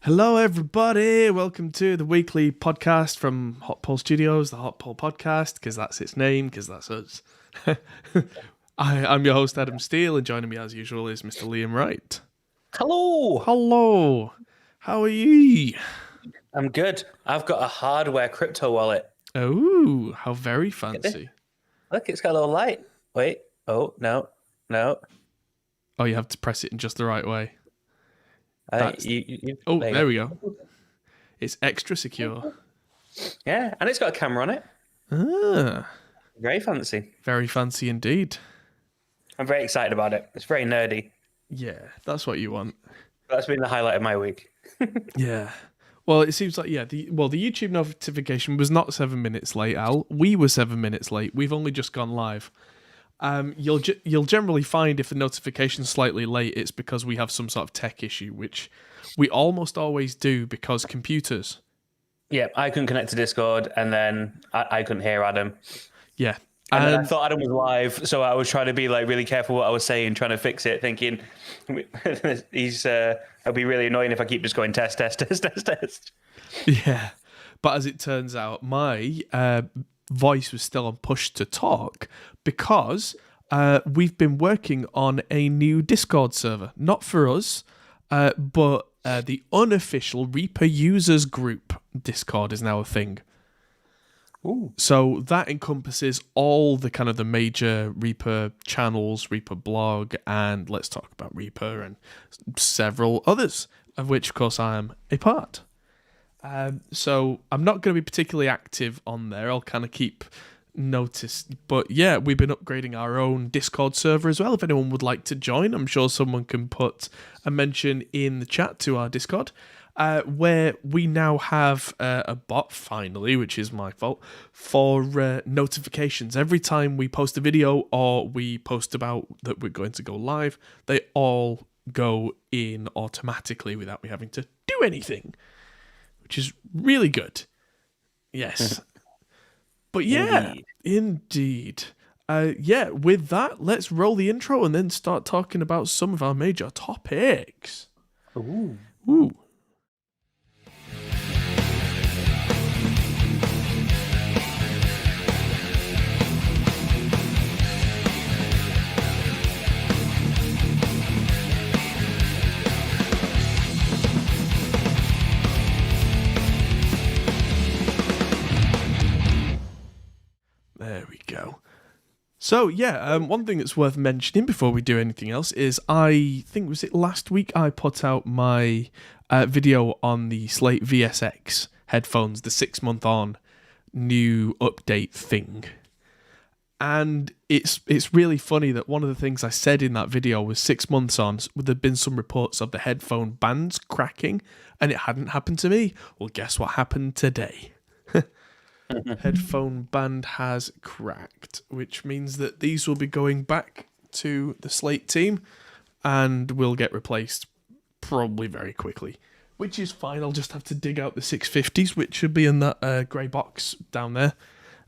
Hello, everybody. Welcome to the weekly podcast from Hot Pole Studios, the Hot Pole Podcast, because that's its name, because that's us. I'm your host, Adam Steele, and joining me as usual is Mr. Liam Wright. Hello. Hello. How are you? I'm good. I've got a hardware crypto wallet. Oh, how very fancy. Look, it's got a little light. Wait. Oh, no. Oh, you have to press it in just the right way. There There we go. It's extra secure. Yeah, and it's got a camera on it. Ah, Very fancy. very fancy indeed. I'm very excited about it. It's very nerdy. Yeah, that's what you want. That's been the highlight of my week. Yeah. Well, it seems like, the YouTube notification was not 7 minutes late, Al. We were 7 minutes late. We've only just gone live. You'll generally find if the notification's slightly late, it's because we have some sort of tech issue, which we almost always do because computers. Yeah, I couldn't connect to Discord, and then I couldn't hear Adam. Yeah. And then I thought Adam was live, so I was trying to be really careful what I was saying, trying to fix it, thinking it'll be really annoying if I keep just going test. Yeah. But as it turns out, my voice was still on push to talk because we've been working on a new Discord server. Not for us, but the unofficial Reaper users group Discord is now a thing. Ooh. So that encompasses all the kind of the major Reaper channels, Reaper blog, and Let's Talk About Reaper, and several others, of which, of course, I am a part. So I'm not going to be particularly active on there. I'll kind of keep notice. But yeah, we've been upgrading our own Discord server as well. If anyone would like to join, I'm sure someone can put a mention in the chat to our Discord. Where we now have a bot, finally, which is my fault, for notifications. Every time we post a video or we post about that we're going to go live, they all go in automatically without me having to do anything, which is really good. Yes. But yeah, indeed. With that, let's roll the intro and then start talking about some of our major topics. Ooh. There we go. So, one thing that's worth mentioning before we do anything else is I think, was it last week I put out my video on the Slate VSX headphones, the 6-month-on new update thing. And it's really funny that one of the things I said in that video was 6 months on, there'd been some reports of the headphone bands cracking, and it hadn't happened to me. Well, guess what happened today? Headphone band has cracked, which means that these will be going back to the Slate team and will get replaced probably very quickly, which is fine. I'll just have to dig out the 650s, which should be in that grey box down there,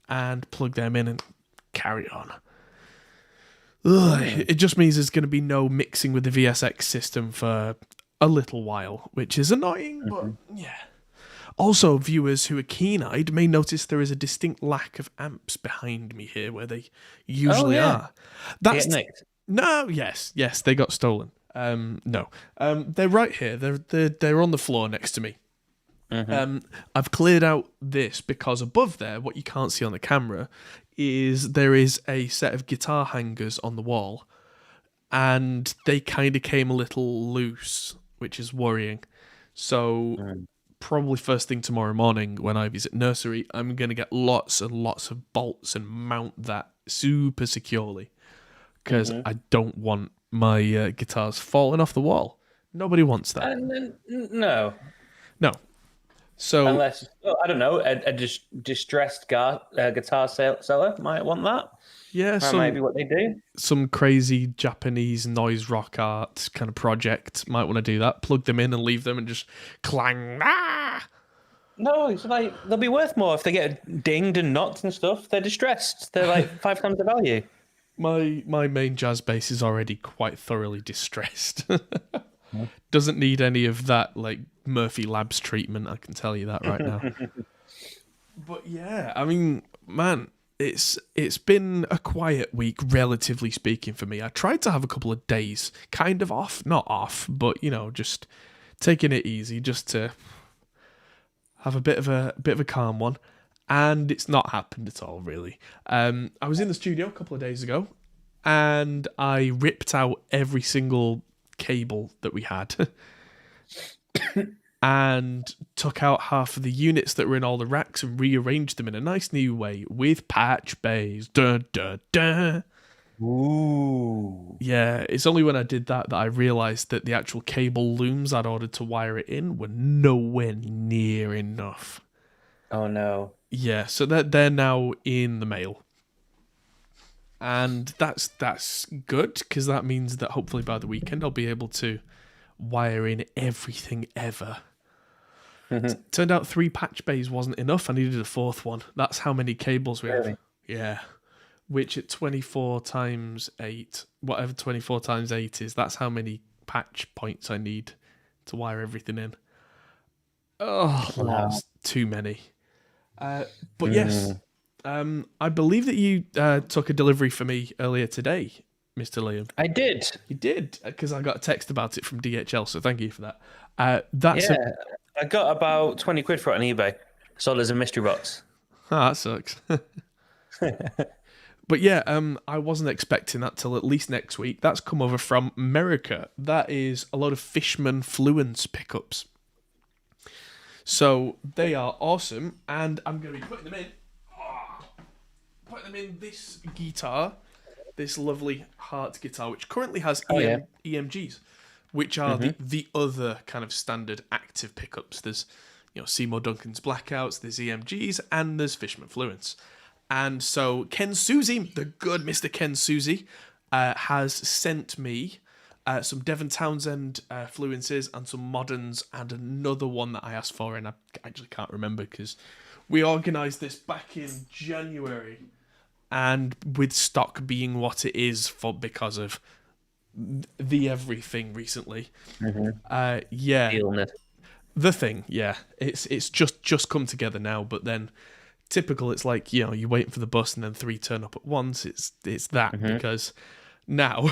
and plug them in and carry on. It just means there's going to be no mixing with the VSX system for a little while, which is annoying, but yeah. Also, viewers who are keen-eyed may notice there is a distinct lack of amps behind me here where they usually are. That's nicked. No, yes, they got stolen. No, they're right here. They're on the floor next to me. I've cleared out this because above there, what you can't see on the camera is there is a set of guitar hangers on the wall, and they kind of came a little loose, which is worrying. So probably first thing tomorrow morning when I visit nursery, I'm going to get lots and lots of bolts and mount that super securely because I don't want my guitars falling off the wall. Nobody wants that. No. So unless, I don't know, a distressed guitar seller might want that. Yeah, that might be what they do. Some crazy Japanese noise rock art kind of project might want to do that. Plug them in and leave them and just clang. Ah! No, it's like they'll be worth more if they get dinged and knocked and stuff. They're distressed. They're like 5 times the value. My main jazz bass is already quite thoroughly distressed. Doesn't need any of that like Murphy Labs treatment. I can tell you that right now. But yeah, I mean, man, it's been a quiet week, relatively speaking, for me. I tried to have a couple of days kind of off, not off, but just taking it easy, just to have a bit of a calm one, and it's not happened at all, really. I was in the studio a couple of days ago, and I ripped out every single cable that we had. And took out half of the units that were in all the racks and rearranged them in a nice new way with patch bays. Dun, dun, dun. Ooh. Yeah, it's only when I did that I realised that the actual cable looms I'd ordered to wire it in were nowhere near enough. Oh, no. Yeah, so they're now in the mail. And that's good, because that means that hopefully by the weekend I'll be able to wire in everything ever. Turned out 3 patch bays wasn't enough. I needed a 4th one. That's how many cables we have. Yeah. Which at 24 times 8, whatever 24 times 8 is, that's how many patch points I need to wire everything in. Oh, lots. Too many. But yes, I believe that you took a delivery for me earlier today, Mr. Liam. I did. You did, because I got a text about it from DHL, so thank you for that. I got about 20 quid for it on eBay. Sold as a mystery box. Oh, that sucks. But yeah, I wasn't expecting that till at least next week. That's come over from America. That is a lot of Fishman Fluence pickups. So they are awesome, and I'm going to be putting them in this guitar, this lovely Heart guitar, which currently has EMGs, which are the other kind of standard active pickups. There's Seymour Duncan's Blackouts, there's EMGs, and there's Fishman Fluence. And so Ken Susie, the good Mr. Ken Susie, has sent me some Devon Townsend Fluences and some Moderns and another one that I asked for, and I actually can't remember because we organised this back in January, and with stock being what it is because of the everything recently, the thing, it's just come together now. But then typical, it's like you're waiting for the bus and then 3 turn up at once. It's that because now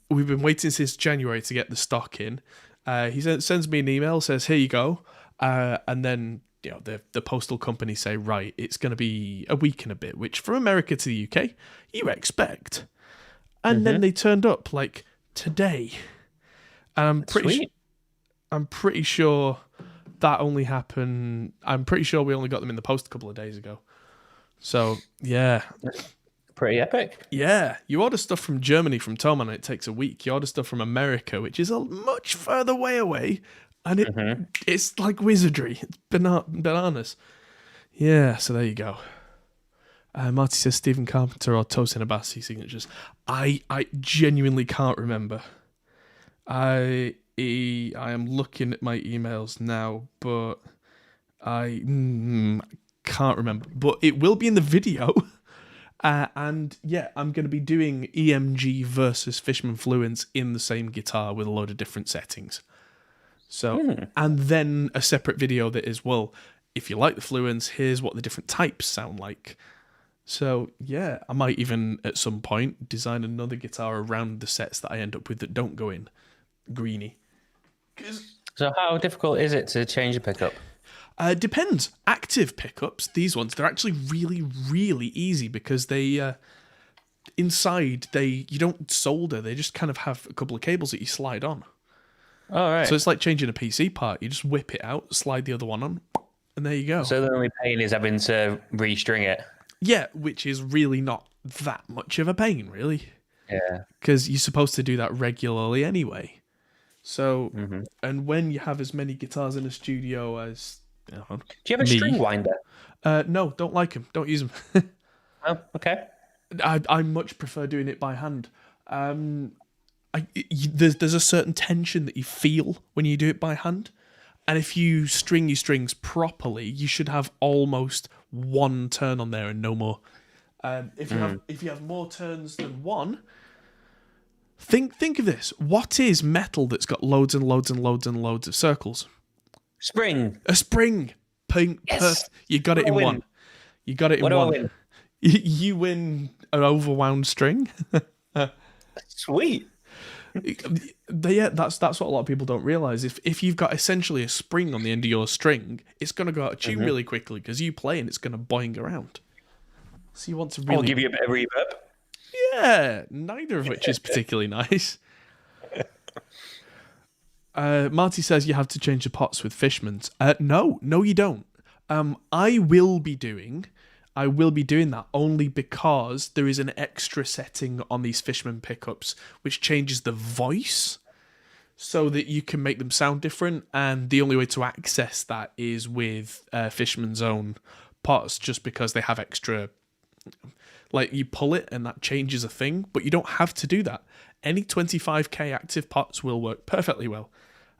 we've been waiting since January to get the stock in. He sends me an email, says here you go, and then the postal company say, right, it's going to be a week and a bit, which from America to the UK you expect. And then they turned up like today, and I'm pretty sure that only happened. I'm pretty sure we only got them in the post a couple of days ago. So yeah, pretty epic. Yeah, you order stuff from Germany from Tom, and it takes a week. You order stuff from America, which is a much further way away, and it's like wizardry. It's bananas. Yeah, so there you go. Marty says Stephen Carpenter or Tosin Abassi signatures. I genuinely can't remember. I am looking at my emails now, but I can't remember. But it will be in the video. And yeah, I'm going to be doing EMG versus Fishman Fluence in the same guitar with a load of different settings. So, and then a separate video that is, well, if you like the Fluence, here's what the different types sound like. So yeah, I might even at some point design another guitar around the sets that I end up with that don't go in greeny. So how difficult is it to change a pickup? Depends. Active pickups, these ones, they're actually really, really easy because they inside you don't solder. They just kind of have a couple of cables that you slide on. All right. So it's like changing a PC part. You just whip it out, slide the other one on, and there you go. So the only pain is having to restring it. Yeah, which is really not that much of a pain, really. Yeah. Because you're supposed to do that regularly anyway. So, and when you have as many guitars in a studio as... do you have a string winder? No, don't like them. Don't use them. Oh, okay. I much prefer doing it by hand. There's a certain tension that you feel when you do it by hand. And if you string your strings properly, you should have almost one turn on there and no more. If you have more turns than one, Think of this. What is metal that's got loads and loads and loads and loads of circles? Spring. A spring. Pink. Yes. You got it in win? one. You got it in What do I one. win? You win an overwound string. Sweet. Yeah, that's what a lot of people don't realize. If you've got essentially a spring on the end of your string, it's going to go out of tune really quickly because you play and it's going to boing around. So you want to really... I'll give you a bit of reverb. Yeah, neither of which is particularly nice. Marty says you have to change the pots with Fishman's. No, you don't. I will be doing that only because there is an extra setting on these Fishman pickups which changes the voice so that you can make them sound different, and the only way to access that is with Fishman's own pots, just because they have extra... Like, you pull it and that changes a thing, but you don't have to do that. Any 25k active pots will work perfectly well.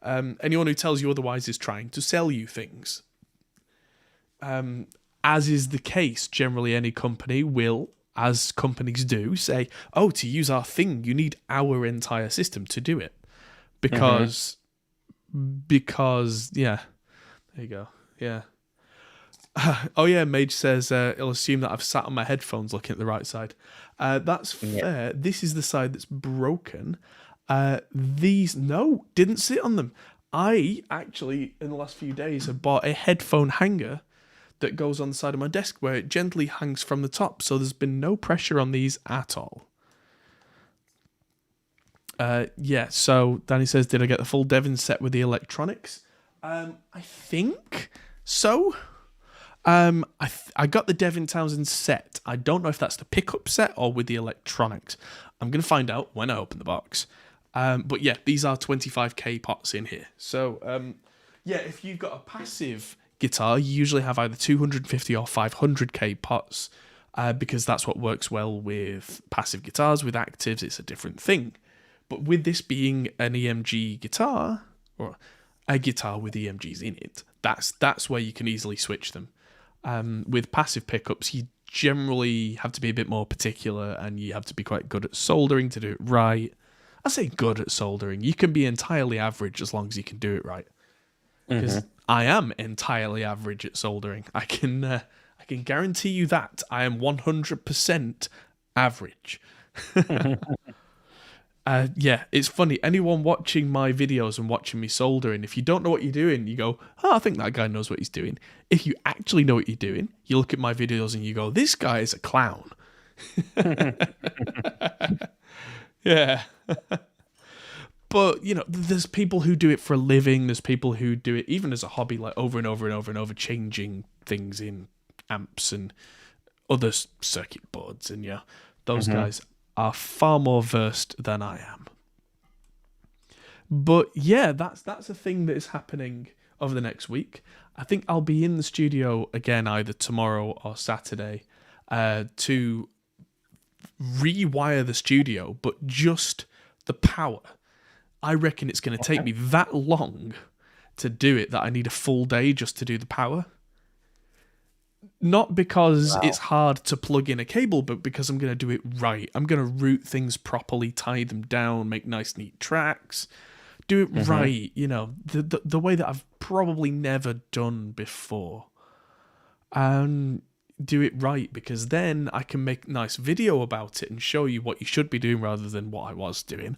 Anyone who tells you otherwise is trying to sell you things. As is the case, generally any company will, as companies do, say, oh, to use our thing, you need our entire system to do it. Because, yeah, there you go, yeah. Oh yeah, Mage says he'll assume that I've sat on my headphones looking at the right side. That's fair. Yeah. This is the side that's broken. These, no, didn't sit on them. I actually, in the last few days, have bought a headphone hanger that goes on the side of my desk where it gently hangs from the top, so there's been no pressure on these at all. Yeah, so Danny says, did I get the full Devon set with the electronics? I think so. I got the Devin Townsend set. I don't know if that's the pickup set or with the electronics. I'm going to find out when I open the box. But yeah, these are 25k pots in here. So, yeah, if you've got a passive guitar, you usually have either 250 or 500k pots, because that's what works well with passive guitars. With actives, it's a different thing. But with this being an EMG guitar, or a guitar with EMGs in it, that's where you can easily switch them. With passive pickups, you generally have to be a bit more particular, and you have to be quite good at soldering to do it right. I say good at soldering. You can be entirely average as long as you can do it right. Because I am entirely average at soldering. I can guarantee you that. I am 100% average. Yeah, it's funny. Anyone watching my videos and watching me soldering, if you don't know what you're doing, you go, oh, I think that guy knows what he's doing. If you actually know what you're doing, you look at my videos and you go, this guy is a clown. Yeah. But, you know, there's people who do it for a living. There's people who do it even as a hobby, like over and over and over and over, changing things in amps and other circuit boards. And yeah, those guys are far more versed than I am. But yeah, that's a thing that is happening over the next week. I think I'll be in the studio again either tomorrow or Saturday to rewire the studio, but just the power. I reckon it's going to take me that long to do it that I need a full day just to do the power. Not because it's hard to plug in a cable, but because I'm going to do it right. I'm going to route things properly, tie them down, make nice, neat tracks, do it right, you know, the way that I've probably never done before. And do it right, because then I can make a nice video about it and show you what you should be doing rather than what I was doing.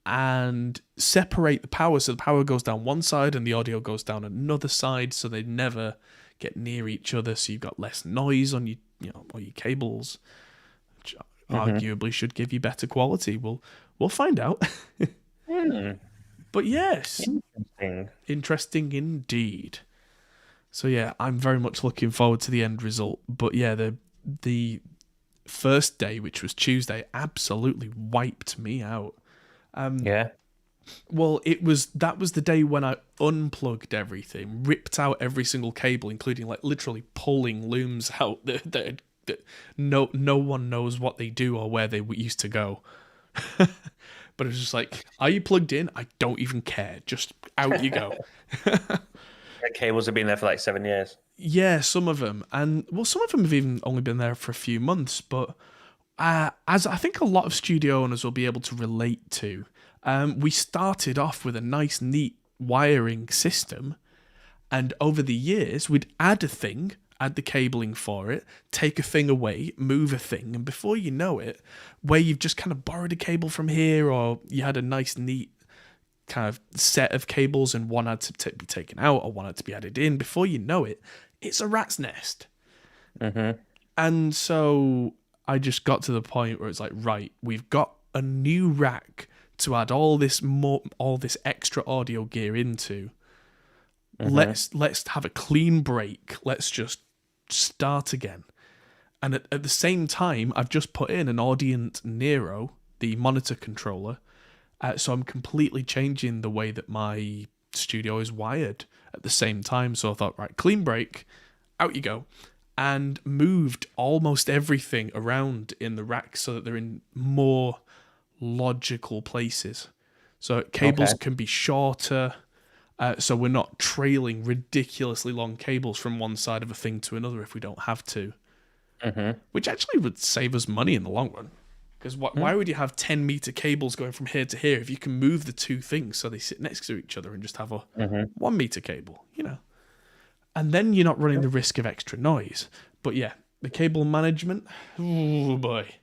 And separate the power so the power goes down one side and the audio goes down another side, so they never get near each other, so you've got less noise on your, you know, or your cables, which arguably should give you better quality. We'll find out. But yes, interesting indeed. So yeah, I'm very much looking forward to the end result. But yeah, the first day, which was Tuesday, absolutely wiped me out. Yeah. Well, that was the day when I unplugged everything, ripped out every single cable, including like literally pulling looms out that no one knows what they do or where they used to go. But it was just like, are you plugged in? I don't even care. Just out you go. Cables have been there for like 7 years. Yeah, some of them. And well, some of them have even only been there for a few months, but as I think a lot of studio owners will be able to relate to, we started off with a nice, neat wiring system, and over the years, we'd add the cabling for it, take a thing away, move a thing, and before you know it, where you've just kind of borrowed a cable from here, or you had a nice, neat kind of set of cables and one had to be taken out or one had to be added in, before you know it, it's a rat's nest. Mm-hmm. And so I just got to the point where it's like, right, we've got a new rack to add all this extra audio gear into. Let's have a clean break. Let's just start again. And at the same time, I've just put in an Audient Nero, the monitor controller. So I'm completely changing the way that my studio is wired at the same time. So I thought, right, clean break, out you go. And moved almost everything around in the rack so that they're in more logical places. So cables can be shorter. So we're not trailing ridiculously long cables from one side of a thing to another if we don't have to. Which actually would save us money in the long run. Because why would you have 10-meter cables going from here to here if you can move the two things so they sit next to each other and just have a 1-meter cable, you know? And then you're not running the risk of extra noise. But yeah, the cable management, oh boy.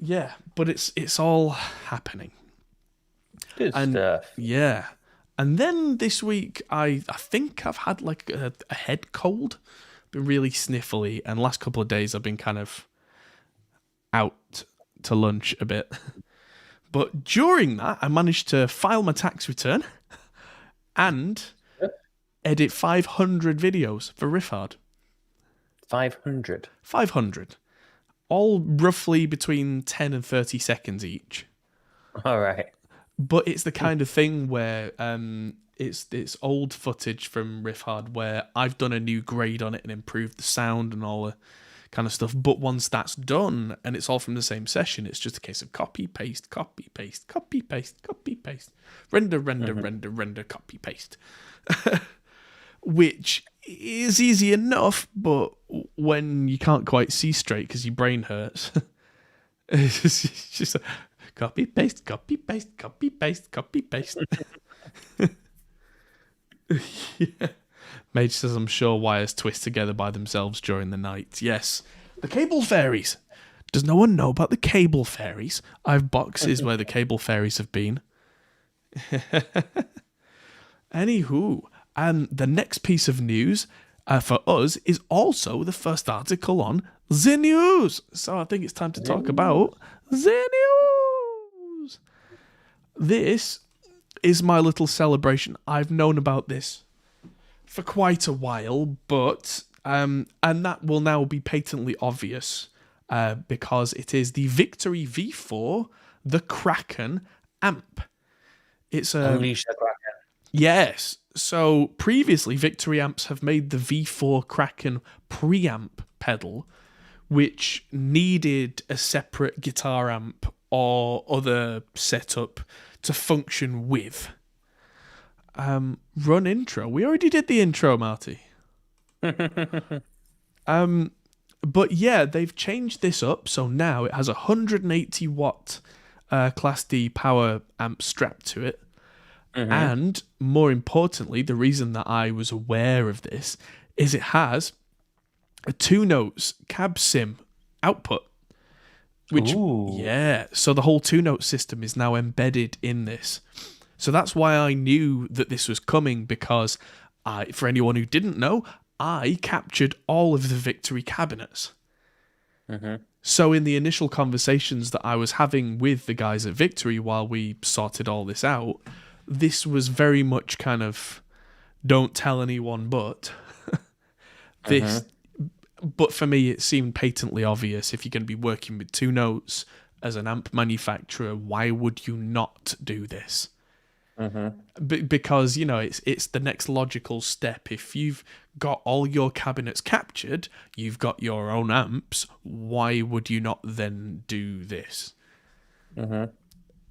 Yeah, but it's all happening. Good stuff. Yeah. And then this week, I think I've had like a head cold. Been really sniffly. And last couple of days, I've been kind of out to lunch a bit. But during that, I managed to file my tax return and edit 500 videos for Riffhard. 500? 500. All roughly between 10 and 30 seconds each. All right. But it's the kind of thing where it's old footage from Riffhard where I've done a new grade on it and improved the sound and all the kind of stuff. But once that's done and it's all from the same session, it's just a case of copy, paste, copy, paste, copy, paste, copy, paste, render, render, copy, paste. Which is easy enough, but when you can't quite see straight because your brain hurts, it's just like, copy, paste, copy, paste, copy, paste, copy, paste. Yeah. Mage says, I'm sure wires twist together by themselves during the night. Yes. The cable fairies. Does no one know about the cable fairies? I have boxes where the cable fairies have been. Anywho, the next piece of news for us is also the first article on the news. So I think it's time to talk about the news. This is my little celebration. I've known about this for quite a while, but and that will now be patently obvious because it is the Victory V4, the Kraken amp. It's Unleash the Kraken. Yes. So previously, Victory amps have made the V4 Kraken preamp pedal, which needed a separate guitar amp or other setup to function with. Run intro. We already did the intro, Marty. But yeah, they've changed this up, so now it has a 180 watt Class D power amp strapped to it. And more importantly, the reason that I was aware of this is it has a 2 notes cab sim output. Which, yeah, so the whole 2-note system is now embedded in this. So that's why I knew that this was coming, because for anyone who didn't know, I captured all of the Victory cabinets. So in the initial conversations that I was having with the guys at Victory while we sorted all this out, this was very much kind of, don't tell anyone but. This. But for me, it seemed patently obvious. If you're going to be working with 2 notes as an amp manufacturer, why would you not do this? Because, you know, it's the next logical step. If you've got all your cabinets captured, you've got your own amps, why would you not then do this?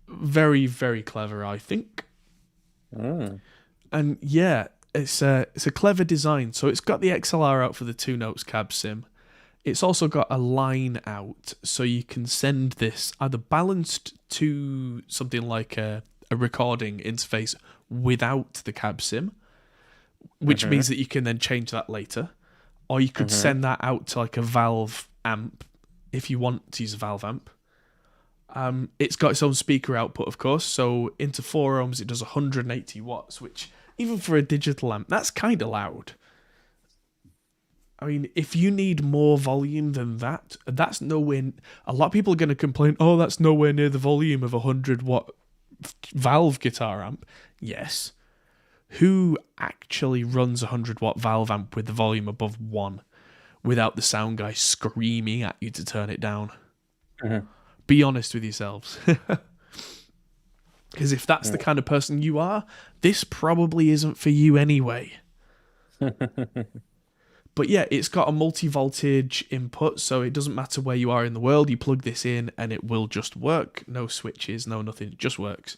Very, very clever, I think. And yeah, it's a clever design. So it's got the XLR out for the 2 notes cab sim. It's also got a line out, so you can send this either balanced to something like a recording interface without the cab sim, which means that you can then change that later, or you could send that out to like a Valve amp if you want to use a Valve amp. It's got its own speaker output, of course, so into 4 ohms it does 180 watts, which even for a digital amp, that's kind of loud. I mean, if you need more volume than that, that's nowhere. A lot of people are going to complain, oh, that's nowhere near the volume of a 100-watt Valve guitar amp. Yes. Who actually runs a 100-watt Valve amp with the volume above 1 without the sound guy screaming at you to turn it down? Be honest with yourselves. Because if that's the kind of person you are, this probably isn't for you anyway. But yeah, it's got a multi-voltage input, so it doesn't matter where you are in the world. You plug this in and it will just work. No switches, no nothing. It just works.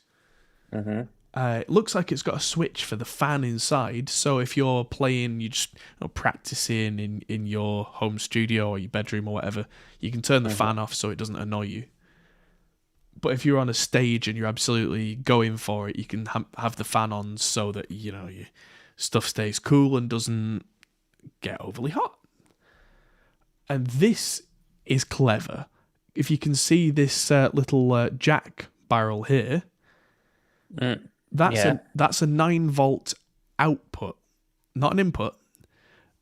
It looks like it's got a switch for the fan inside, so if you're playing, you just practicing in your home studio or your bedroom or whatever, you can turn the fan off so it doesn't annoy you. But if you're on a stage and you're absolutely going for it, you can have the fan on so that your stuff stays cool and doesn't get overly hot. And this is clever. If you can see this little jack barrel here, that's a 9-volt output, not an input.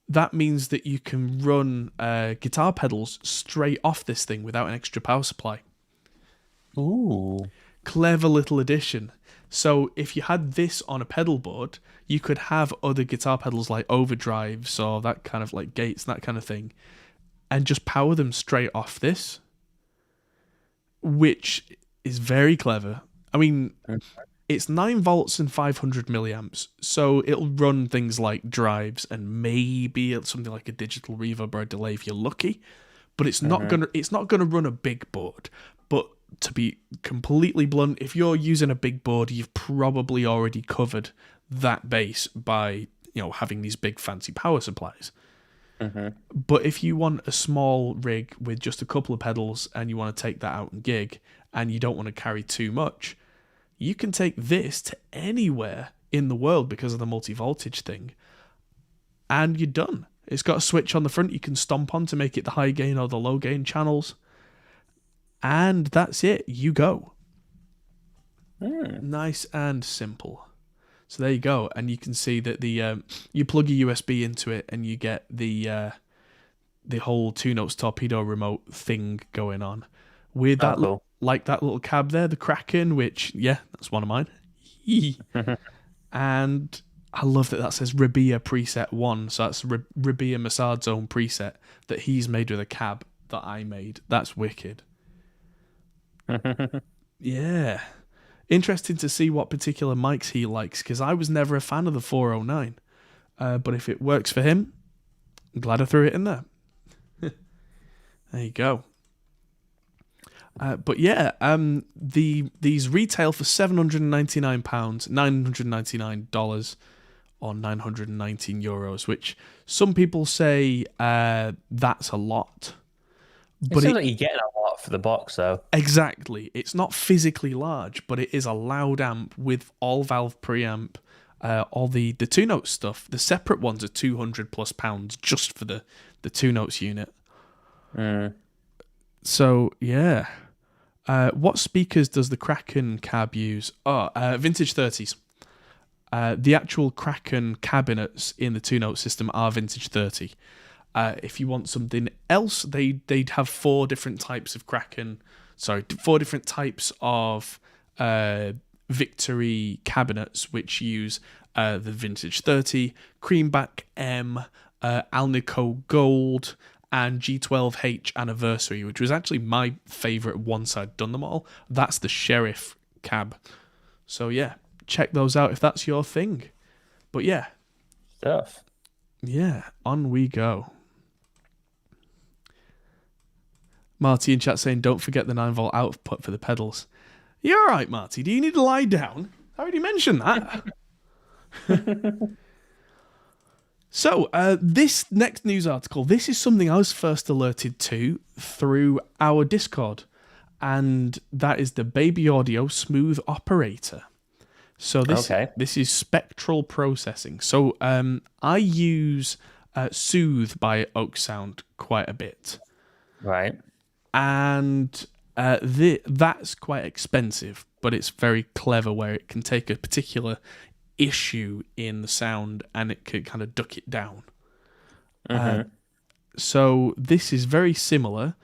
That means that you can run guitar pedals straight off this thing without an extra power supply. Ooh. Clever little addition. So if you had this on a pedal board, you could have other guitar pedals like overdrives or that kind of like gates, that kind of thing, and just power them straight off this, which is very clever. I mean, it's 9 volts and 500 milliamps, so it'll run things like drives and maybe something like a digital reverb or a delay if you're lucky, but it's not gonna run a big board. But to be completely blunt, if you're using a big board, you've probably already covered that base by having these big fancy power supplies. But if you want a small rig with just a couple of pedals and you want to take that out and gig and you don't want to carry too much, you can take this to anywhere in the world because of the multi-voltage thing, and you're done. It's got a switch on the front you can stomp on to make it the high gain or the low gain channels. And that's it. You go. Nice and simple. So there you go. And you can see that the you plug a USB into it and you get the whole 2 Notes torpedo remote thing going on with that cool. Like that little cab there, the Kraken, which that's one of mine. And I love that says Rabia preset 1. So that's Rabia Massad's own preset that he's made with a cab that I made. That's wicked. Yeah. Interesting to see what particular mics he likes, because I was never a fan of the 409. But if it works for him, I'm glad I threw it in there. There you go. But yeah, these retail for £799, $999 or €919, which some people say that's a lot. But it seems like you're getting a lot for the box, though. Exactly. It's not physically large, but it is a loud amp with all Valve preamp, all the 2 Notes stuff. The separate ones are £200+ just for the 2 Notes unit. So, yeah. What speakers does the Kraken cab use? Vintage 30s. The actual Kraken cabinets in the 2 Note system are vintage 30. If you want something else, they'd have 4 different types of Kraken. Sorry, 4 different types of Victory cabinets, which use the vintage 30, Creamback M, Alnico Gold, and G12H Anniversary, which was actually my favourite once I'd done them all. That's the Sheriff cab. So yeah, check those out if that's your thing. But yeah. Stuff. Yeah, on we go. Marty in chat saying, don't forget the 9-volt output for the pedals. You're alright, Marty. Do you need to lie down? I already mentioned that. So, this next news article, this is something I was first alerted to through our Discord, and that is the Baby Audio Smooth Operator. So this is spectral processing. So I use Soothe by Oak Sound quite a bit. Right. And that's quite expensive, but it's very clever where it can take a particular issue in the sound and it can kind of duck it down. So this is very similar,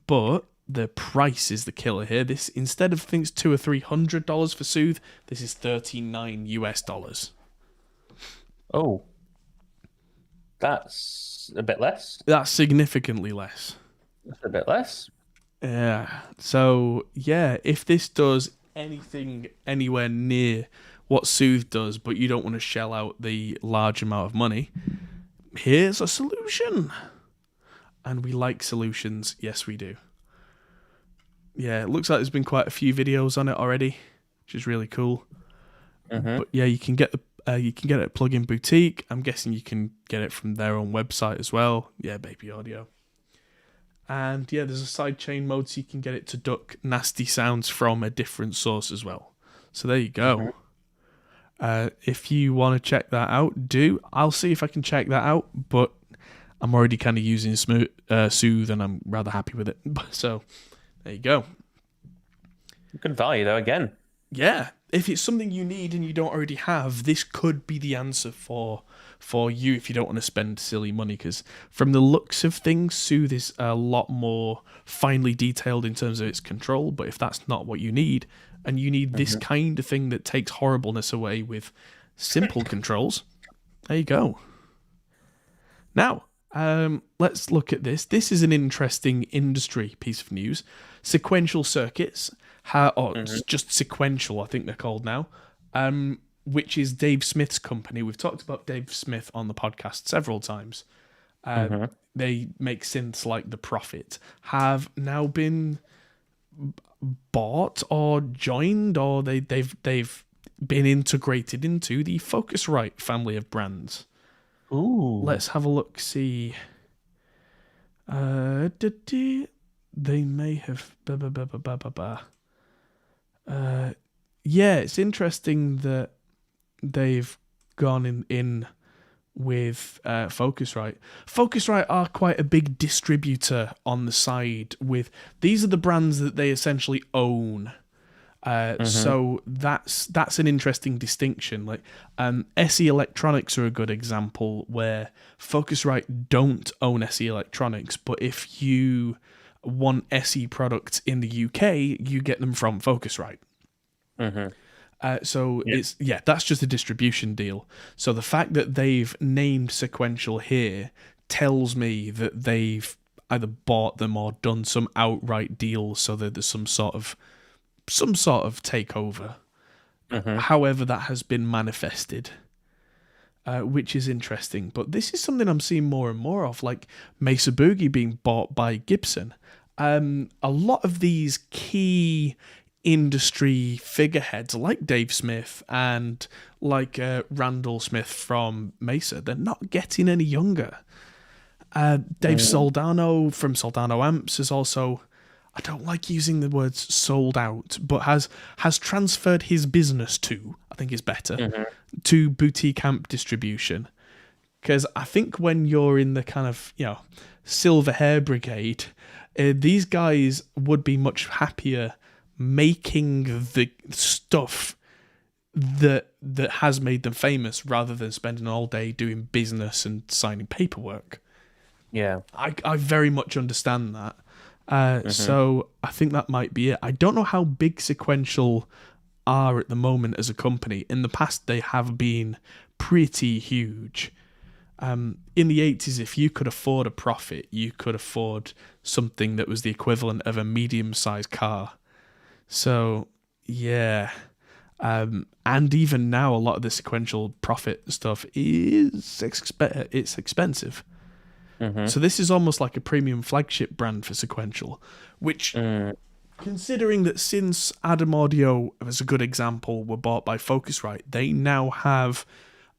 but the price is the killer here. This, instead of things $200 or $300 for Soothe, this is $39 US. Oh, that's a bit less. That's significantly less. That's a bit less. Yeah. So yeah, if this does anything anywhere near what Soothe does, but you don't want to shell out the large amount of money, here's a solution. And we like solutions. Yes, we do. Yeah, it looks like there's been quite a few videos on it already, which is really cool. But yeah, you can get it at Plugin Boutique. I'm guessing you can get it from their own website as well. Yeah, Baby Audio. And yeah, there's a sidechain mode so you can get it to duck nasty sounds from a different source as well. So there you go. If you want to check that out, do. I'll see if I can check that out, but I'm already kind of using Soothe and I'm rather happy with it. So there you go. Good value though, again. Yeah, if it's something you need and you don't already have, this could be the answer for you if you don't want to spend silly money, because from the looks of things, Soothe is a lot more finely detailed in terms of its control, but if that's not what you need, and you need this kind of thing that takes horribleness away with simple controls, there you go. Now, let's look at this. This is an interesting industry piece of news. Sequential circuits, just sequential, I think they're called now, which is Dave Smith's company. We've talked about Dave Smith on the podcast several times. They make synths like the Prophet, have now been bought or joined, or they've been integrated into the Focusrite family of brands. Ooh. Let's have a look, see. They may have... yeah, it's interesting that they've gone in with Focusrite. Focusrite are quite a big distributor on the side with... These are the brands that they essentially own. So that's an interesting distinction. Like SE Electronics are a good example where Focusrite don't own SE Electronics, but if you want SE products in the UK, you get them from Focusrite. That's just a distribution deal. So the fact that they've named Sequential here tells me that they've either bought them or done some outright deal so that there's some sort of takeover. However that has been manifested, which is interesting. But this is something I'm seeing more and more of, like Mesa Boogie being bought by Gibson. A lot of these key industry figureheads like Dave Smith and like Randall Smith from Mesa, they're not getting any younger. Dave Soldano from Soldano Amps is also... I don't like using the words sold out, but has transferred his business to, I think is better, to boutique amp distribution. Because I think when you're in the kind of, silver hair brigade, these guys would be much happier making the stuff that has made them famous rather than spending all day doing business and signing paperwork. Yeah. I very much understand that. So I think that might be it. I don't know how big Sequential are at the moment as a company. In the past, they have been pretty huge. In the 80s, if you could afford a Prophet, you could afford something that was the equivalent of a medium-sized car. So, yeah. And even now, a lot of the Sequential Prophet stuff it's expensive. So this is almost like a premium flagship brand for Sequential, which, considering that since Adam Audio, as a good example, were bought by Focusrite, they now have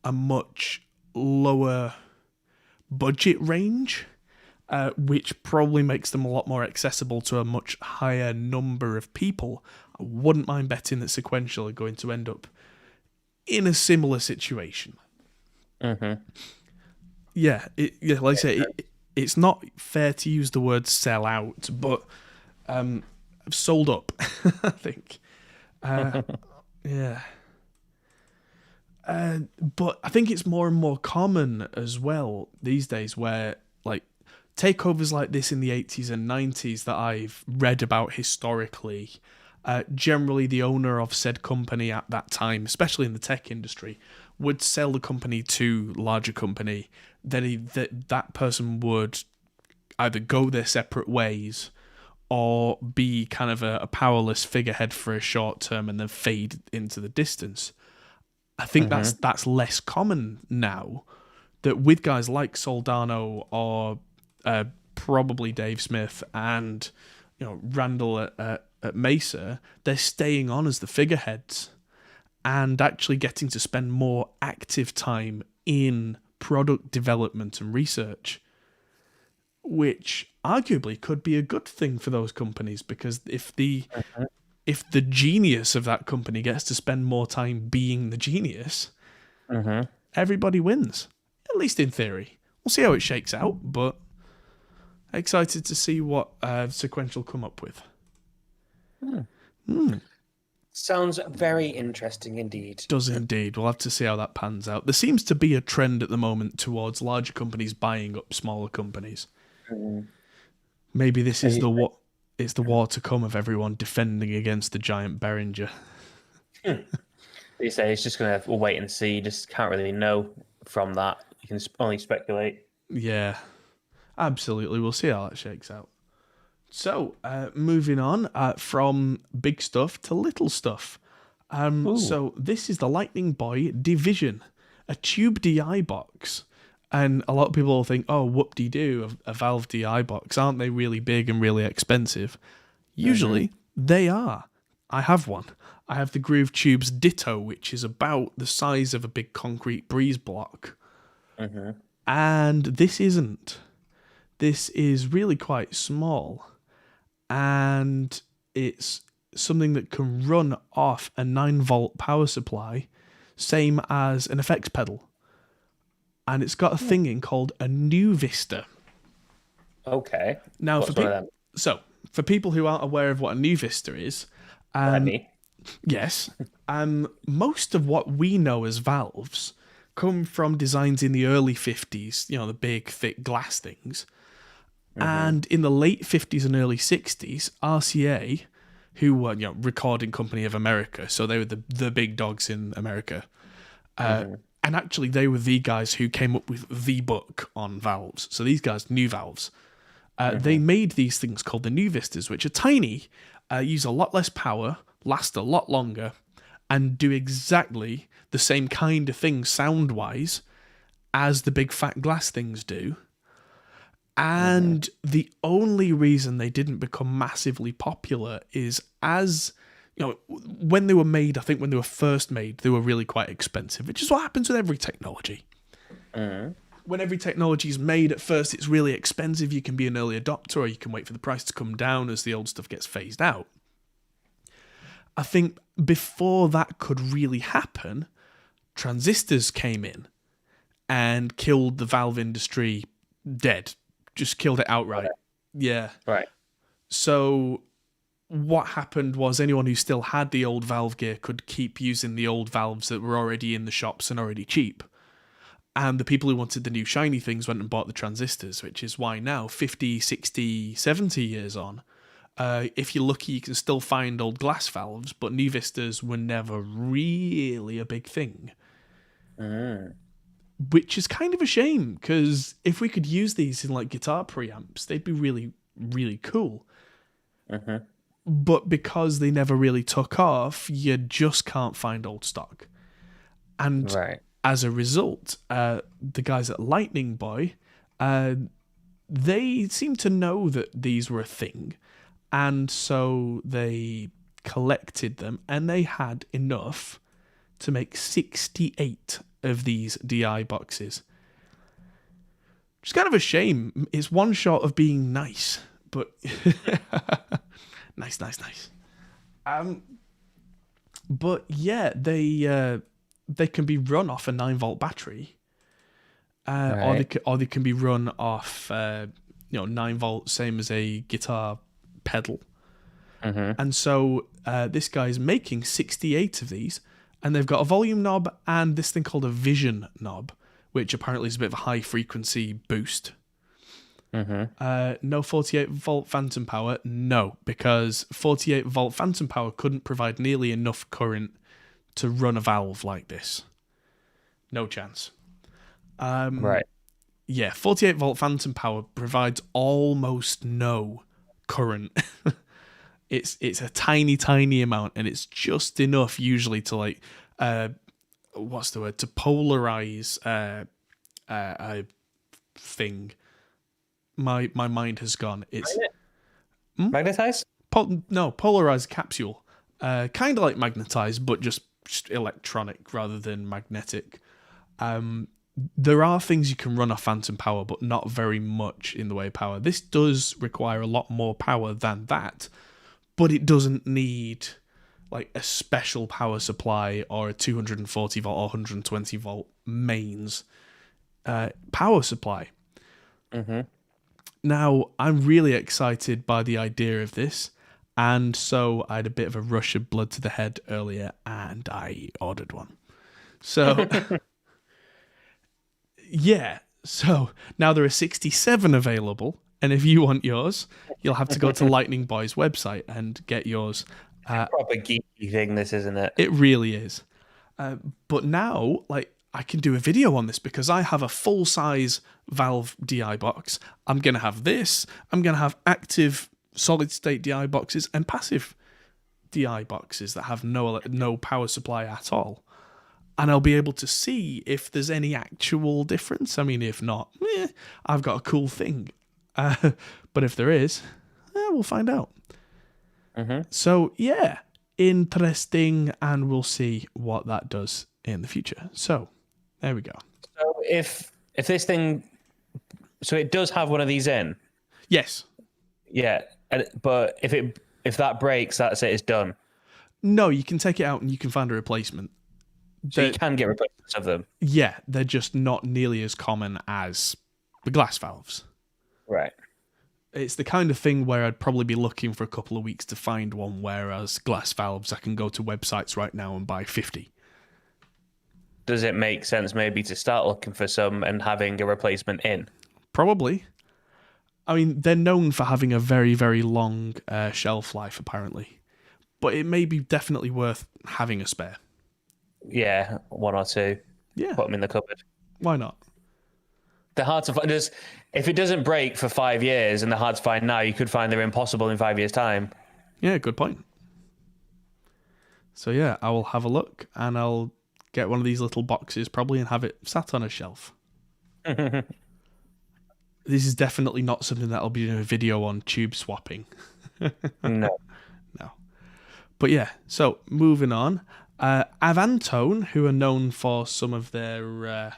a much lower budget range, which probably makes them a lot more accessible to a much higher number of people. I wouldn't mind betting that Sequential are going to end up in a similar situation. Mm-hmm. Yeah, like I say, it's not fair to use the word sell out, but I've sold up, I think. Yeah. But I think it's more and more common as well these days where, like, takeovers like this in the 80s and 90s that I've read about historically, generally the owner of said company at that time, especially in the tech industry, would sell the company to larger company. Then that person would either go their separate ways or be kind of a powerless figurehead for a short term and then fade into the distance. I think that's less common now. That with guys like Soldano or probably Dave Smith and Randall at Mesa, they're staying on as the figureheads and actually getting to spend more active time in product development and research, which arguably could be a good thing for those companies, because if the genius of that company gets to spend more time being the genius, everybody wins. At least in theory. We'll see how it shakes out, but excited to see what Sequential come up with. Sounds very interesting indeed. Does indeed. We'll have to see how that pans out. There seems to be a trend at the moment towards larger companies buying up smaller companies. Maybe this is it's the war to come of everyone defending against the giant Behringer. You say it's just going to wait and see. You just can't really know from that. You can only speculate. Yeah, absolutely. We'll see how that shakes out. So, moving on from big stuff to little stuff. So this is the Lightning Boy Division, a tube DI box. And a lot of people will think, oh, whoop-de-doo, a Valve DI box. Aren't they really big and really expensive? Usually, they are. I have one. I have the Groove Tubes Ditto, which is about the size of a big concrete breeze block. And this isn't. This is really quite small. And it's something that can run off a 9-volt power supply, same as an effects pedal. And it's got a thing in called a New Vista. Okay. Now, for people who aren't aware of what a New Vista is, yes, most of what we know as valves come from designs in the early 50s, the big, thick glass things. And in the late 50s and early 60s, RCA, who were Recording Company of America, so they were the big dogs in America, and actually they were the guys who came up with the book on valves. So these guys knew valves. They made these things called the New Vistas, which are tiny, use a lot less power, last a lot longer, and do exactly the same kind of thing sound-wise as the big fat glass things do. And the only reason they didn't become massively popular is when they were made, I think when they were first made, they were really quite expensive, which is what happens with every technology. When every technology is made, at first it's really expensive. You can be an early adopter, or you can wait for the price to come down as the old stuff gets phased out. I think before that could really happen, transistors came in and killed the valve industry dead. Just killed it outright. Yeah. Right. So what happened was anyone who still had the old valve gear could keep using the old valves that were already in the shops and already cheap. And the people who wanted the new shiny things went and bought the transistors, which is why now, 50, 60, 70 years on, if you're lucky, you can still find old glass valves, but New Vistas were never really a big thing. Which is kind of a shame, because if we could use these in like guitar preamps, they'd be really, really cool. But because they never really took off, you just can't find old stock. And as a result, the guys at Lightning Boy, they seemed to know that these were a thing. And so they collected them, and they had enough to make 68 of these DI boxes. Which is kind of a shame. It's one shot of being nice, but nice. But yeah, they can be run off a 9-volt battery, or they can be run off 9 volt, same as a guitar pedal. And so this guy's making 68 of these, and they've got a volume knob and this thing called a vision knob, which apparently is a bit of a high frequency boost. No 48 volt phantom power, no, because 48 volt phantom power couldn't provide nearly enough current to run a valve like this. No chance. Right. Yeah, 48 volt phantom power provides almost no current. It's a tiny amount, and it's just enough usually to like what's the word, to polarize a thing. My mind has gone. It's Magnetize? Polarize capsule. Kind of like magnetize, but just electronic rather than magnetic. There are things you can run off phantom power, but not very much in the way of power. This does require a lot more power than that, but it doesn't need like a special power supply or a 240 volt or 120 volt mains power supply. Now, I'm really excited by the idea of this, and so I had a bit of a rush of blood to the head earlier, and I ordered one. So, yeah. So, now there are 67 available, and if you want yours, you'll have to go to Lightning Boy's website and get yours. Proper geeky thing, this, isn't it? It really is. But now, like, I can do a video on this because I have a full-size Valve DI box. I'm going to have this. I'm going to have active solid-state DI boxes and passive DI boxes that have no power supply at all. And I'll be able to see if there's any actual difference. I mean, if not, I've got a cool thing. But if there is, we'll find out. So, yeah, interesting, and we'll see what that does in the future. So, there we go. So if this thing, so it does have one of these in. Yes. Yeah, but if that breaks, that's it. It's done. No, you can take it out and you can find a replacement. So you can get replacements of them. Yeah, they're just not nearly as common as the glass valves. Right. It's the kind of thing where I'd probably be looking for a couple of weeks to find one, whereas glass valves, I can go to websites right now and buy 50. Does it make sense maybe to start looking for some and having a replacement in? Probably. I mean, they're known for having a very, very long shelf life, apparently. But it may be definitely worth having a spare. Yeah, one or two. Yeah. Put them in the cupboard. Why not? They're hard to find. If it doesn't break for 5 years and they're hard to find now, you could find they're impossible in 5 years' time. Yeah, good point. So yeah, I will have a look and I'll get one of these little boxes probably and have it sat on a shelf. This is definitely not something that I'll be doing a video on tube swapping. No. But yeah, so moving on. Avantone, who are known for some of their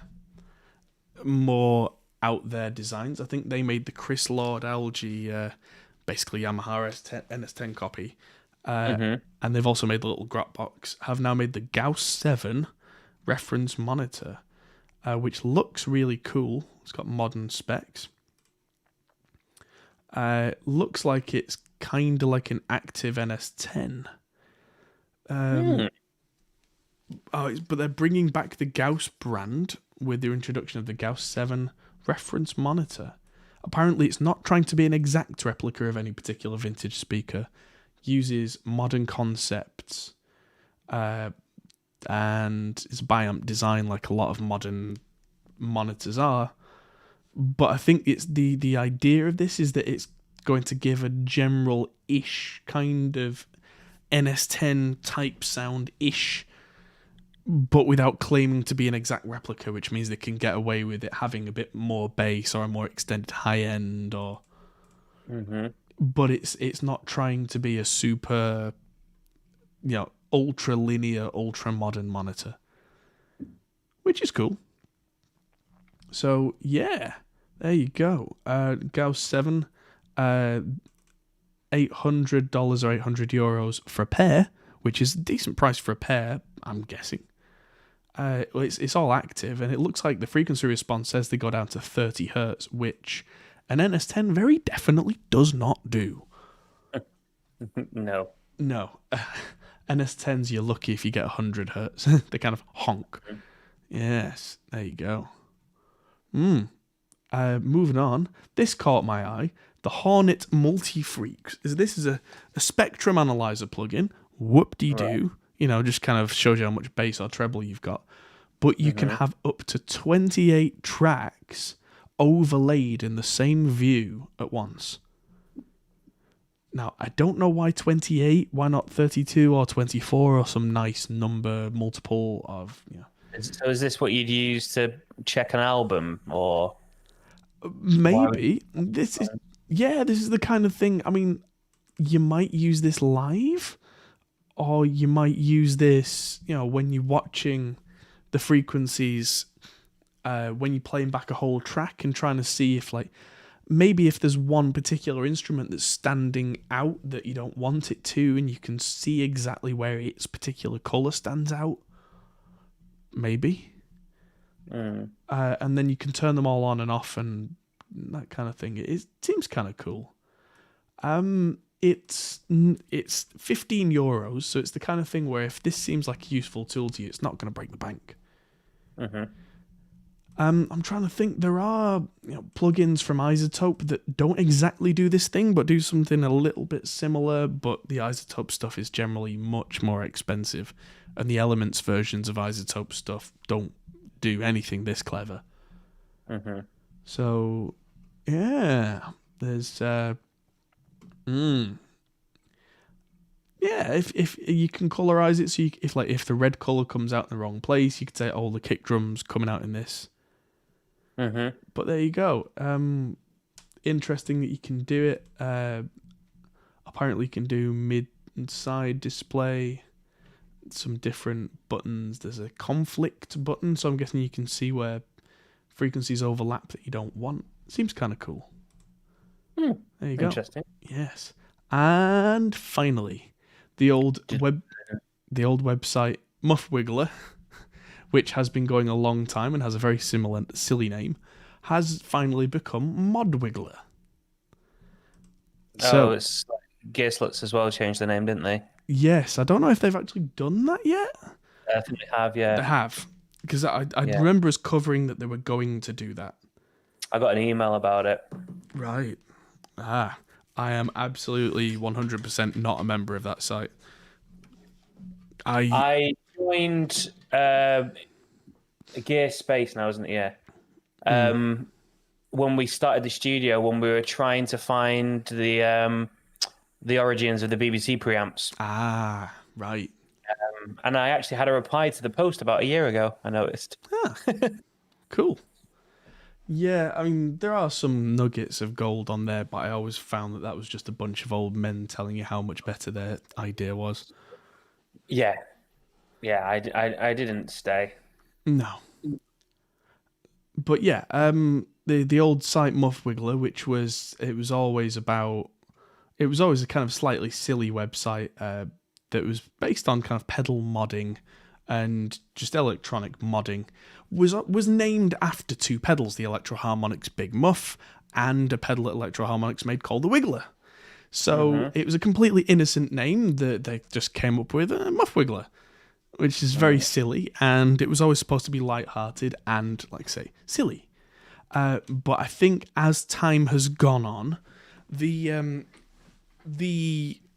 more out there designs. I think they made the Chris Lord Algae, basically Yamaha NS10 copy. And they've also made the little grot box. Have now made the Gauss 7 reference monitor, which looks really cool. It's got modern specs. Looks like it's kind of like an active NS10. But they're bringing back the Gauss brand with the introduction of the Gauss 7 reference monitor. Apparently, it's not trying to be an exact replica of any particular vintage speaker. Uses modern concepts, and it's biamp design like a lot of modern monitors are. But I think it's the idea of this is that it's going to give a general-ish kind of NS10 type sound-ish, but without claiming to be an exact replica, which means they can get away with it having a bit more bass or a more extended high end, or. But it's not trying to be a super, ultra linear, ultra modern monitor, which is cool. So yeah, there you go. Gauss 7, $800 or €800 for a pair, which is a decent price for a pair, I'm guessing. It's all active, and it looks like the frequency response says they go down to 30 hertz, which an NS10 very definitely does not do. No. NS10s, you're lucky if you get 100 hertz. They kind of honk. Yes, there you go. Moving on. This caught my eye. The Hornet Multi-Freaks. This is a spectrum analyzer plugin. Whoop-de-doo. Right. Just kind of shows you how much bass or treble you've got. But you can have up to 28 tracks overlaid in the same view at once. Now, I don't know why 28, why not 32 or 24 or some nice number multiple of, So is this what you'd use to check an album, or? Maybe. This is the kind of thing, I mean, you might use this live, or you might use this, when you're watching the frequencies, when you're playing back a whole track and trying to see if, maybe if there's one particular instrument that's standing out that you don't want it to, and you can see exactly where its particular colour stands out. Maybe. And then you can turn them all on and off and that kind of thing. It seems kind of cool. It's €15, so it's the kind of thing where if this seems like a useful tool to you, it's not going to break the bank. I'm trying to think. There are plugins from iZotope that don't exactly do this thing, but do something a little bit similar. But the iZotope stuff is generally much more expensive, and the Elements versions of iZotope stuff don't do anything this clever. So, yeah, there's yeah, if you can colorize it, so if the red color comes out in the wrong place, you could say, the kick drum's coming out in this. But there you go. Interesting that you can do it. Apparently you can do mid and side display, some different buttons. There's a conflict button, so I'm guessing you can see where frequencies overlap that you don't want. Seems kind of cool. There you go. Interesting. Yes. And finally, the old website Muff Wiggler, which has been going a long time and has a very similar silly name, has finally become Mod Wiggler. It's like Gearsluts as well changed the name, didn't they? Yes, I don't know if they've actually done that yet. I think they have, yeah. They have, because I remember us covering that they were going to do that. I got an email about it. Right. I am absolutely 100% not a member of that site. I joined Gear Space now, isn't it? Yeah. When we started the studio, when we were trying to find the origins of the BBC preamps. Ah, right. And I actually had a reply to the post about a year ago, I noticed. Cool. Yeah, I mean, there are some nuggets of gold on there, but I always found that was just a bunch of old men telling you how much better their idea was. Yeah. Yeah, I didn't stay. No. But yeah, the old site Muff Wiggler, which was always a kind of slightly silly website that was based on kind of pedal modding and just electronic modding, was named after two pedals, the Electro Harmonix Big Muff and a pedal that Electro Harmonix made called the Wiggler. So it was a completely innocent name that they just came up with, Muff Wiggler, which is very silly, and it was always supposed to be light-hearted and, like I say, silly. But I think as time has gone on, the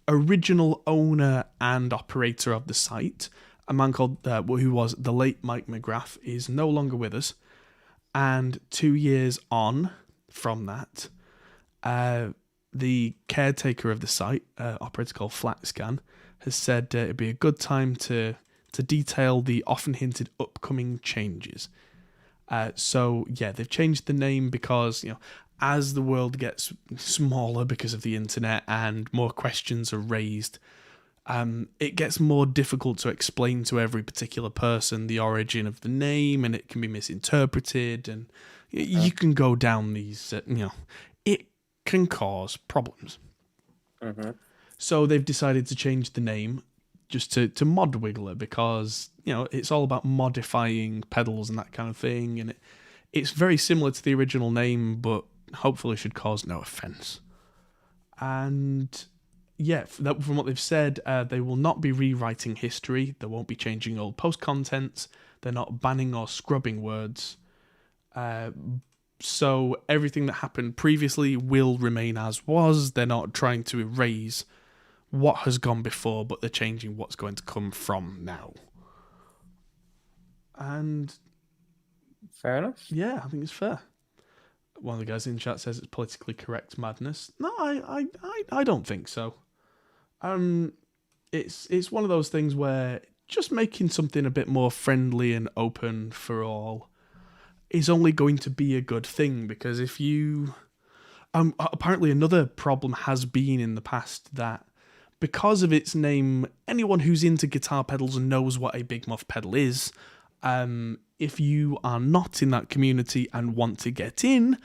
original owner and operator of the site, a man called who was the late Mike McGrath, is no longer with us. And 2 years on from that, the caretaker of the site, operator called FlatScan, has said it'd be a good time to detail the often hinted upcoming changes. So yeah, they've changed the name because, as the world gets smaller because of the internet and more questions are raised it gets more difficult to explain to every particular person the origin of the name, and it can be misinterpreted, and you can go down these, it can cause problems. So they've decided to change the name just to Mod Wiggler, because, it's all about modifying pedals and that kind of thing, and it's very similar to the original name, but hopefully should cause no offense. And yeah, from what they've said, they will not be rewriting history. They won't be changing old post contents. They're not banning or scrubbing words. So everything that happened previously will remain as was. They're not trying to erase what has gone before, but they're changing what's going to come from now. And fair enough. Yeah, I think it's fair. One of the guys in chat says it's politically correct madness. No, I don't think so. It's one of those things where just making something a bit more friendly and open for all is only going to be a good thing, because if you... apparently another problem has been in the past that because of its name, anyone who's into guitar pedals knows what a Big Muff pedal is. If you are not in that community and want to get in,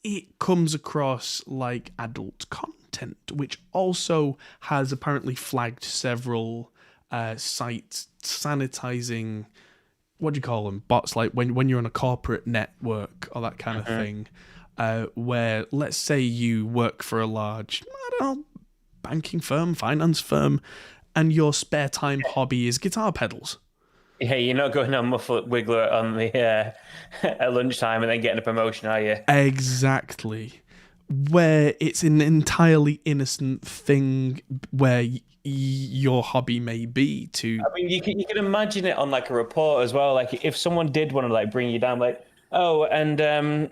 it comes across like adult content, which also has apparently flagged several sites sanitizing, what do you call them, bots, like when you're on a corporate network or that kind of thing, where, let's say you work for a large, I don't know, banking firm, finance firm, and your spare time hobby is guitar pedals. Yeah, you're not going on Muffle Wiggler on the at lunchtime and then getting a promotion, are you? Exactly. Where it's an entirely innocent thing where your hobby may be to... I mean, you can imagine it on like a report as well. Like if someone did want to like bring you down, like, oh, and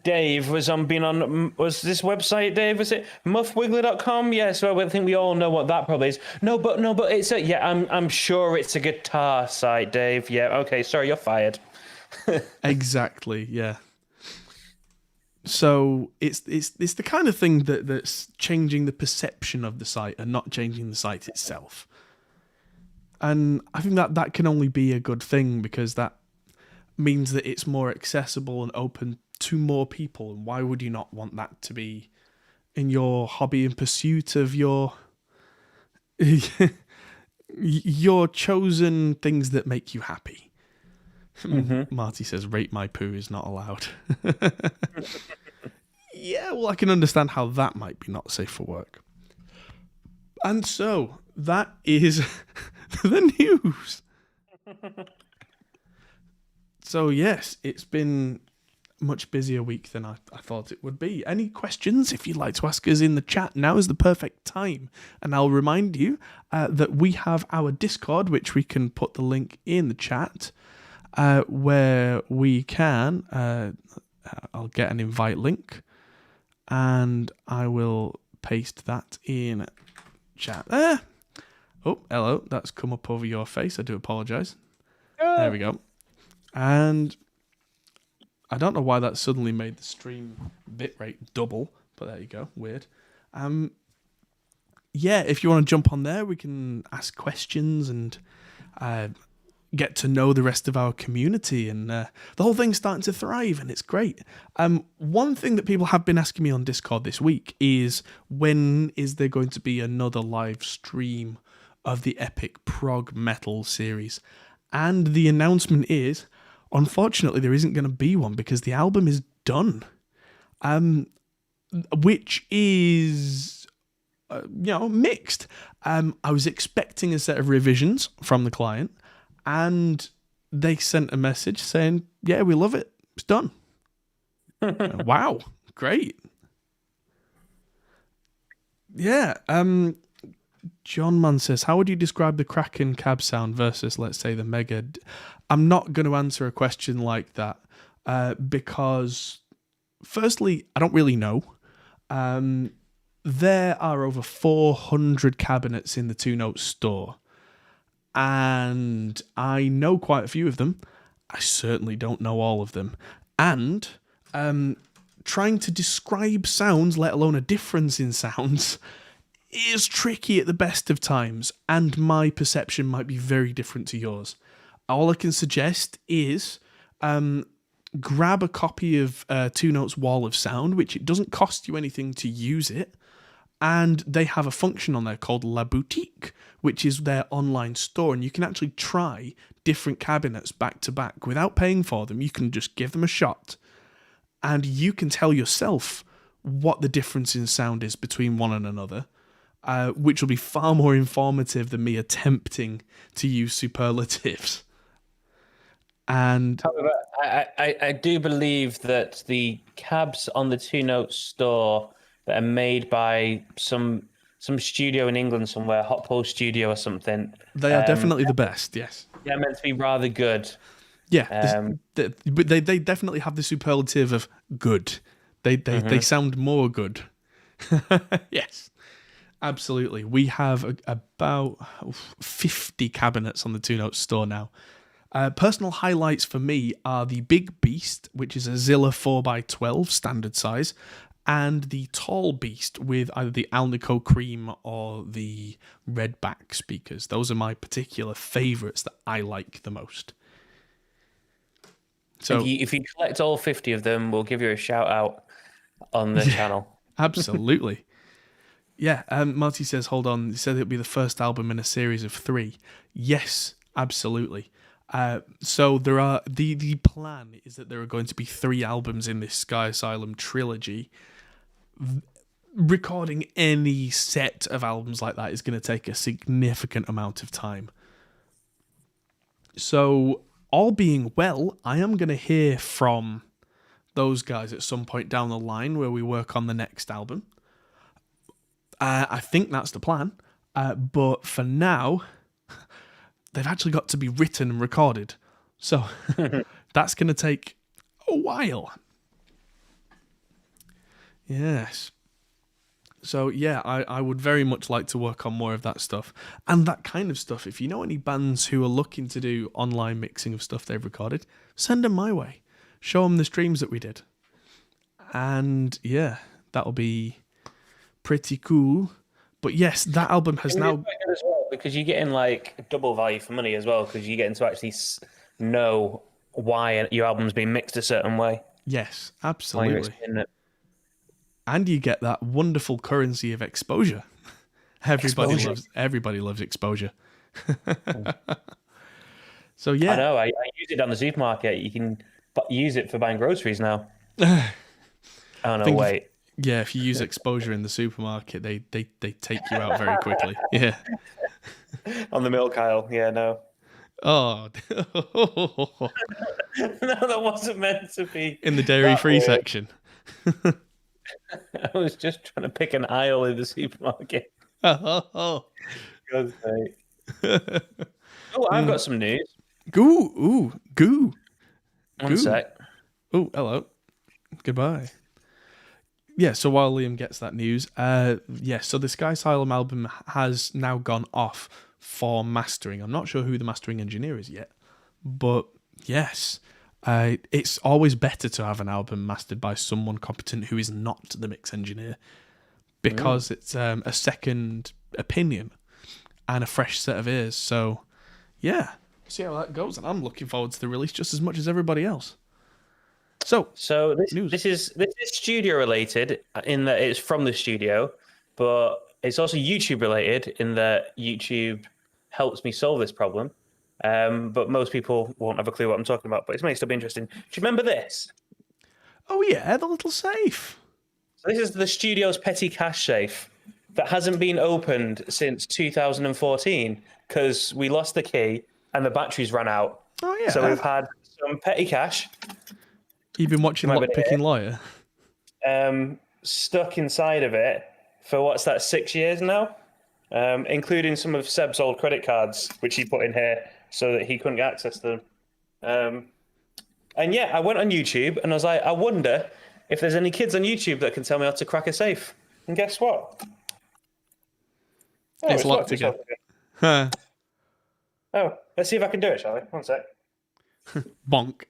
Dave was was this website, Dave? Was it muffwiggler.com? Yeah, so I think we all know what that probably is. No, but it's I'm sure it's a guitar site, Dave. Yeah, okay, sorry, you're fired. Exactly, yeah. So it's the kind of thing that's changing the perception of the site and not changing the site itself. And I think that can only be a good thing, because that means that it's more accessible and open to more people. And why would you not want that to be in your hobby, in pursuit of your chosen things that make you happy? Marty says rate my poo is not allowed. Yeah, well, I can understand how that might be not safe for work. And so that is the news. So yes, it's been a much busier week than I thought it would be. Any questions? If you'd like to ask us in the chat, now is the perfect time. And I'll remind you that we have our Discord, which we can put the link in the chat, where we can... I'll get an invite link, and I will paste that in chat there. Oh, hello. That's come up over your face. I do apologise. There we go. And I don't know why that suddenly made the stream bitrate double, but there you go. Weird. Yeah, if you want to jump on there, we can ask questions and get to know the rest of our community, and the whole thing's starting to thrive, and it's great. One thing that people have been asking me on Discord this week is, when is there going to be another live stream of the Epic Prog Metal series? And the announcement is, unfortunately, there isn't going to be one, because the album is done. Which is, mixed. I was expecting a set of revisions from the client, and they sent a message saying, yeah, we love it. It's done. Wow. Great. Yeah. John Mann says, how would you describe the Kraken cab sound versus, let's say, the Mega? I'm not going to answer a question like that because, firstly, I don't really know. There are over 400 cabinets in the Two Notes store, and I know quite a few of them. I certainly don't know all of them. And trying to describe sounds, let alone a difference in sounds, is tricky at the best of times, and my perception might be very different to yours. All I can suggest is grab a copy of Two Notes Wall of Sound, which it doesn't cost you anything to use it, and they have a function on there called La Boutique, which is their online store, and you can actually try different cabinets back to back without paying for them. You can just give them a shot, and you can tell yourself what the difference in sound is between one and another, which will be far more informative than me attempting to use superlatives. And however, I do believe that the cabs on the Two Notes store that are made by some studio in England somewhere, Hot Pole Studio or something, they are definitely the best, yes. they're meant to be rather good. Yeah, but they definitely have the superlative of good. They sound more good. Yes, absolutely. We have about 50 cabinets on the Two Notes store now. Personal highlights for me are the Big Beast, which is a Zilla 4x12 standard size, and the Tall Beast with either the Alnico Cream or the Redback speakers. Those are my particular favourites that I like the most. So If you collect all 50 of them, we'll give you a shout out on the channel. Absolutely. Yeah, Marty says, hold on, he said it'll be the first album in a series of 3. Yes, absolutely. So there are the plan is that there are going to be 3 albums in this Sky Asylum trilogy. Recording any set of albums like that is going to take a significant amount of time. So, all being well, I am going to hear from those guys at some point down the line where we work on the next album. I think that's the plan. But for now, they've actually got to be written and recorded. So that's going to take a while. Yes. So yeah, I would very much like to work on more of that stuff. And that kind of stuff, if you know any bands who are looking to do online mixing of stuff they've recorded, send them my way. Show them the streams that we did. And yeah, that'll be pretty cool. But yes, that album has now... Quite good as well, because you're getting like double value for money as well, because you're getting to actually know why your album's been mixed a certain way. Yes, absolutely. And you get that wonderful currency of exposure. Everybody loves exposure. So yeah, I know. I use it down the supermarket. You can use it for buying groceries now. Oh no, wait. If you use exposure in the supermarket, they take you out very quickly. Yeah. On the milk aisle. Yeah, no. Oh. No, that wasn't meant to be. In the dairy-free section. I was just trying to pick an aisle in the supermarket. Oh. God's sake. Oh, I've got some news. Goo. One sec. Oh, hello. Goodbye. Yeah, so while Liam gets that news, so the Sky Asylum album has now gone off for mastering. I'm not sure who the mastering engineer is yet, but yes, it's always better to have an album mastered by someone competent who is not the mix engineer, because it's a second opinion and a fresh set of ears. So, yeah, see how that goes, and I'm looking forward to the release just as much as everybody else. So this is studio related in that it's from the studio, but it's also YouTube related in that YouTube helps me solve this problem. But most people won't have a clue what I'm talking about, but it may still be interesting. Do you remember this? Oh yeah, the little safe. So this is the studio's petty cash safe that hasn't been opened since 2014 because we lost the key and the batteries ran out. Oh yeah. So we've had some petty cash. You've been watching Lockpicking Lawyer? Stuck inside of it for 6 years now, including some of Seb's old credit cards, which he put in here so that he couldn't get access to them. And yeah, I went on YouTube and I was like, I wonder if there's any kids on YouTube that can tell me how to crack a safe. And guess what? Oh, it's locked again. Huh. Oh, let's see if I can do it, shall we? One sec. Bonk.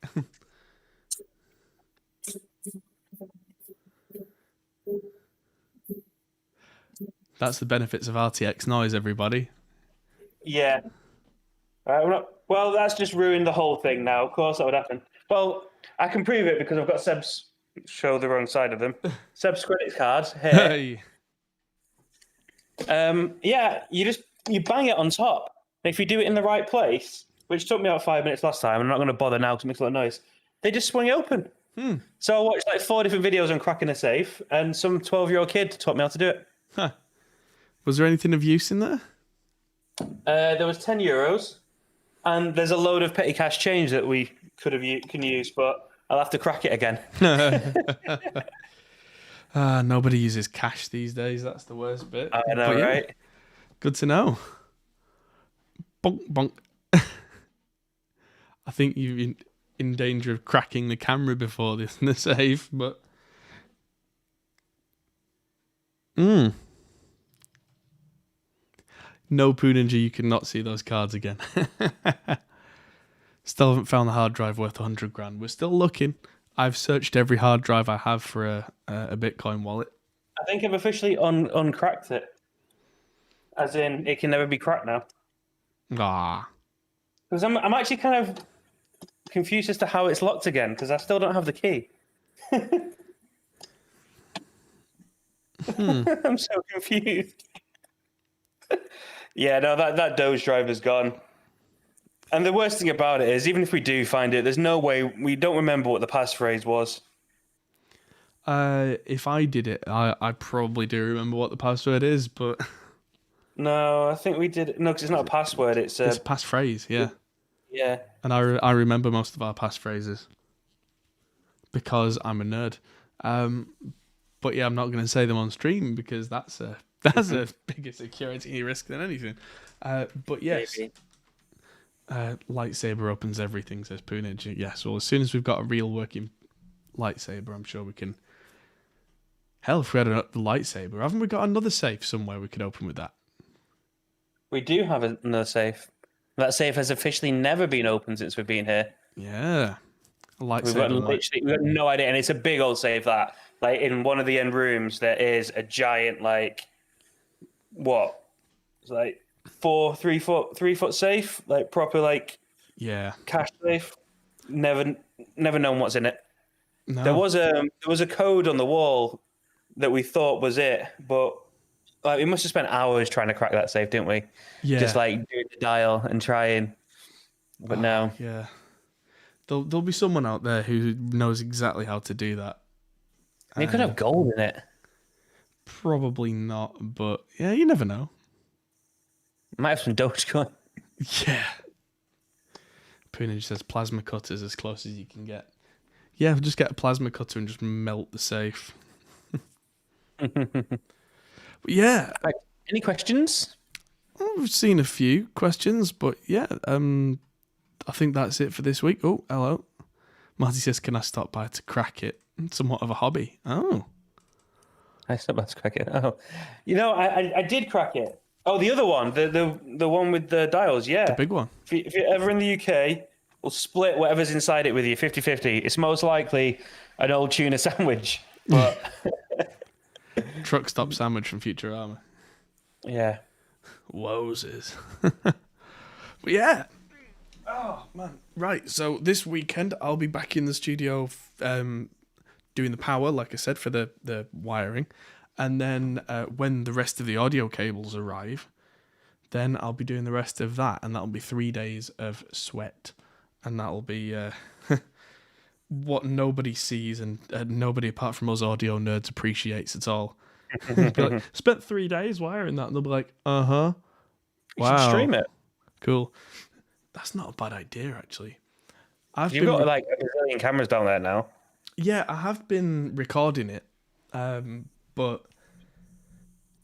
That's the benefits of RTX noise, everybody. Yeah. Well, that's just ruined the whole thing now. Of course that would happen. Well, I can prove it because I've got Seb's... Show the wrong side of them. Seb's credit cards here. Hey. Yeah, you bang it on top. And if you do it in the right place, which took me about 5 minutes last time, I'm not going to bother now because it makes a lot of noise. They just swing it open. So I watched like 4 different videos on cracking a safe, and some 12-year-old kid taught me how to do it. Huh. Was there anything of use in there? There was €10, and there's a load of petty cash change that we can use, but I'll have to crack it again. Nobody uses cash these days. That's the worst bit. I know, But yeah, right? good to know. Bonk, bonk. I think you're in danger of cracking the camera before this in the safe, but... No, Pooninja, you cannot see those cards again. Still haven't found the hard drive worth 100 grand. We're still looking. I've searched every hard drive I have for a Bitcoin wallet. I think I've officially uncracked it. As in, it can never be cracked now. Ah. Because I'm actually kind of confused as to how it's locked again, because I still don't have the key. I'm so confused. Yeah, no, that Doge drive is gone. And the worst thing about it is, even if we do find it, there's no way we don't remember what the passphrase was. If I did it, I probably do remember what the password is, but... No, I think we did. No, because it's not a password. It's a passphrase, yeah. Yeah. And I remember most of our passphrases because I'm a nerd. But yeah, I'm not going to say them on stream because that's a bigger security risk than anything. But yes, lightsaber opens everything, says Poonage. Yes, well, as soon as we've got a real working lightsaber, I'm sure we can. Hell, if we had a lightsaber, haven't we got another safe somewhere we could open with that? We do have another safe. That safe has officially never been opened since we've been here. Yeah. A lightsaber. We've got no idea. And it's a big old safe that, like, in one of the end rooms, there is a giant, like, what? It's like 3 foot safe, like proper, like, cash safe. Never known what's in it. No. There was a code on the wall that we thought was it, but like, we must have spent hours trying to crack that safe, didn't we? Yeah. Just like doing the dial and trying. But no. Yeah. There'll be someone out there who knows exactly how to do that. It could have gold in it. Probably not, but yeah, you never know. Might have some Dogecoin. Yeah. Poonage says plasma cutters as close as you can get. Yeah, we'll just get a plasma cutter and just melt the safe. But yeah. Right. Any questions? We've seen a few questions, but yeah, I think that's it for this week. Oh, hello. Marty says, can I stop by to crack it? It's somewhat of a hobby. Oh. I stopped by to crack it. Oh. You know, I did crack it. Oh, the other one, the one with the dials, yeah. The big one. If you're ever in the UK, we'll split whatever's inside it with you, 50-50. It's most likely an old tuna sandwich, but... Truck stop sandwich from Futurama. Yeah. Wozes. But yeah. Oh, man. Right, so this weekend I'll be back in the studio doing the power, like I said, for the wiring. And then when the rest of the audio cables arrive, then I'll be doing the rest of that. And that'll be 3 days of sweat. And that'll be what nobody sees and nobody apart from us audio nerds appreciates at all. Be like, spent 3 days wiring that. And they'll be like, uh-huh. You should stream it. Cool. That's not a bad idea, actually. You've got like a million cameras down there now. Yeah, I have been recording it, but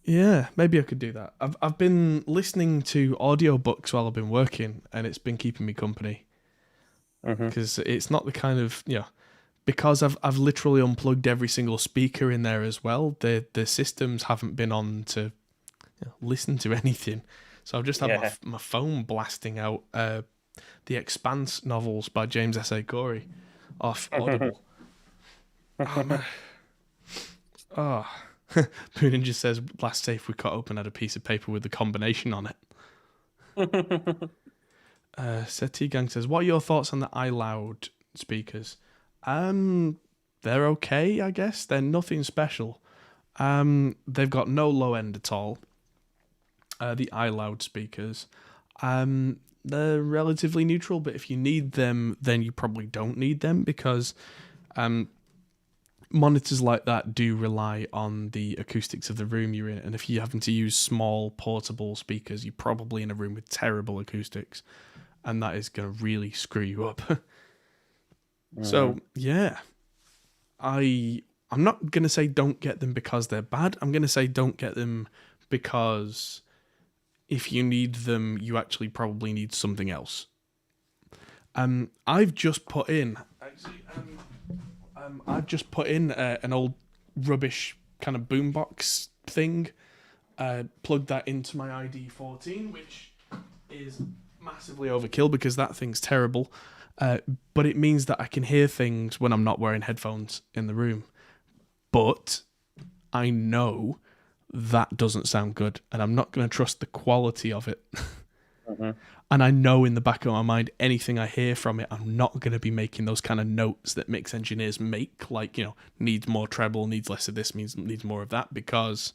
yeah, maybe I could do that. I've been listening to audiobooks while I've been working, and it's been keeping me company. Because it's not the kind of because I've literally unplugged every single speaker in there as well. The systems haven't been on to listen to anything. So I've just had my phone blasting out The Expanse novels by James S.A. Corey off Audible. Oh, man. Oh. Poonin just says, last safe we cut open had a piece of paper with the combination on it. Seti Gang says, what are your thoughts on the iLoud speakers? They're okay, I guess. They're nothing special. They've got no low end at all. The iLoud speakers. They're relatively neutral, but if you need them, then you probably don't need them because monitors like that do rely on the acoustics of the room you're in. And if you're having to use small portable speakers, you're probably in a room with terrible acoustics. And that is going to really screw you up. So, yeah. I'm not going to say don't get them because they're bad. I'm going to say don't get them because if you need them, you actually probably need something else. I've just put in... I've just put in an old rubbish kind of boombox thing. Plugged that into my ID14, which is massively overkill because that thing's terrible. But it means that I can hear things when I'm not wearing headphones in the room. But I know that doesn't sound good, and I'm not going to trust the quality of it. And I know in the back of my mind, anything I hear from it, I'm not going to be making those kind of notes that mix engineers make, like, needs more treble, needs less of this, needs more of that, because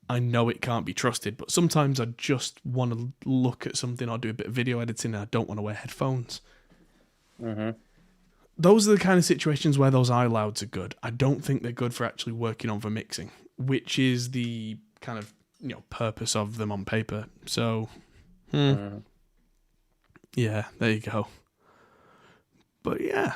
I know it can't be trusted. But sometimes I just want to look at something or do a bit of video editing and I don't want to wear headphones. Those are the kind of situations where those iLouds are good. I don't think they're good for actually working on for mixing, which is the kind of purpose of them on paper. So, yeah, there you go. But yeah,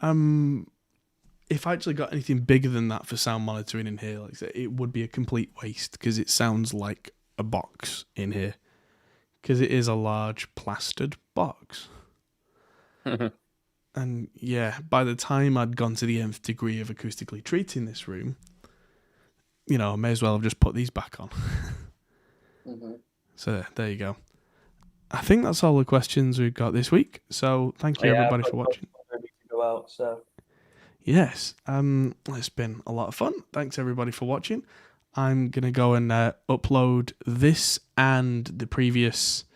if I actually got anything bigger than that for sound monitoring in here, like I said, it would be a complete waste because it sounds like a box in here because it is a large plastered box. And yeah, by the time I'd gone to the nth degree of acoustically treating this room, I may as well have just put these back on. So there you go. I think that's all the questions we've got this week. So thank you everybody for watching. Go out, so. Yes, it's been a lot of fun. Thanks everybody for watching. I'm going to go and upload this and the previous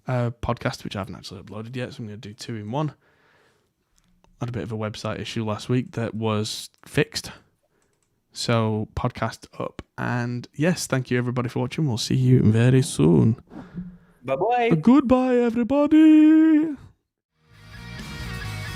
podcast, which I haven't actually uploaded yet, so I'm going to do 2 in 1. Had a bit of a website issue last week that was fixed. So, podcast up. And yes, thank you everybody for watching. We'll see you very soon. Bye-bye. Goodbye, everybody.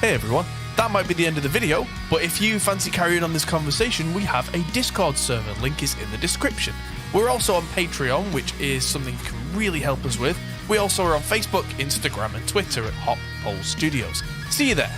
Hey everyone, that might be the end of the video, but if you fancy carrying on this conversation, we have a Discord server, link is in the description. We're also on Patreon, which is something you can really help us with. We also are on Facebook, Instagram and Twitter at Hot Hole Studios. See you there.